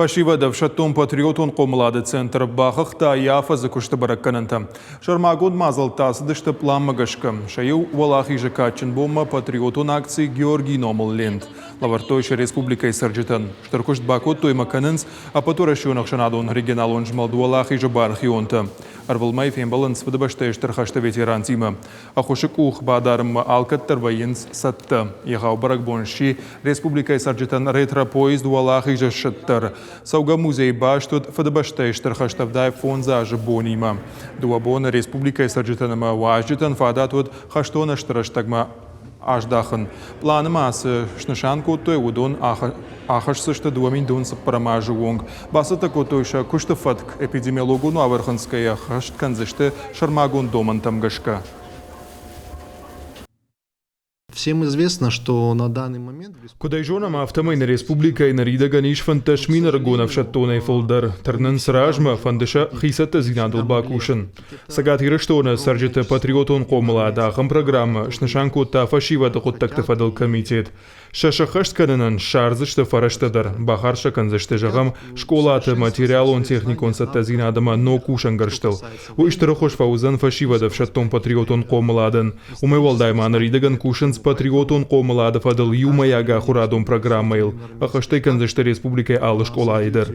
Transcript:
Фашивада в шаттон патриотон қомылады центр бақықта яфа закушты бараккананта. Шармагон мазал тасыдышты пламмагашка. Шайу валахи жакачын бома патриотон акции Георгий Номал Лент. Лавартойша республикой сарджитан. Штаркушт бакот той маканынс, а потурашионах шанадон регионалон жмалду валахи жабархионта. Арвалмай фембаланс вдабаштай штархашта ветеран тима. Ахушек ух бадарм алкаттар военс сатта. Яхау баракбонши республикой сарджитан ретро-поезд валахи жашаттар. Сауга музей баштут фадабаштай штархаштавдай фонза жабонима. Дуабона республикой сарджитанама важджитан фадатут хаштона штраштагма аждахан. Планымас шнышанку той удон ахашсышты дуамин дун саппарамажу вонг. Басата котойша куштафатк эпидемиологу нуаверханская хаштканзышты шармагун доман тамгашка. Всем известно, что на данный момент... Кудай жонам автомайна республика и нарида ганиш фанташмина рагонав шаттонай фолдар. Тарнан сражма фандыша хисата зинадул бакушин. Сагат хираштона сарджита патриотон комала дахам программа шнашанку та фашива дохоттакта фадал комитет. Шашахашт кананан шарзышта фараштадар. Бахарша канзышта жагам школаты материалон техникон сатта зинадама но кушан гарштал. Уиштарахош фаузан фашива да в шаттон патриотон комаладан. Умевалдайма нарида ган кушан патриотон қомылады фадыл юмаяга хурадон программайл. Ахаштай канзышты республикай алыш колайдыр.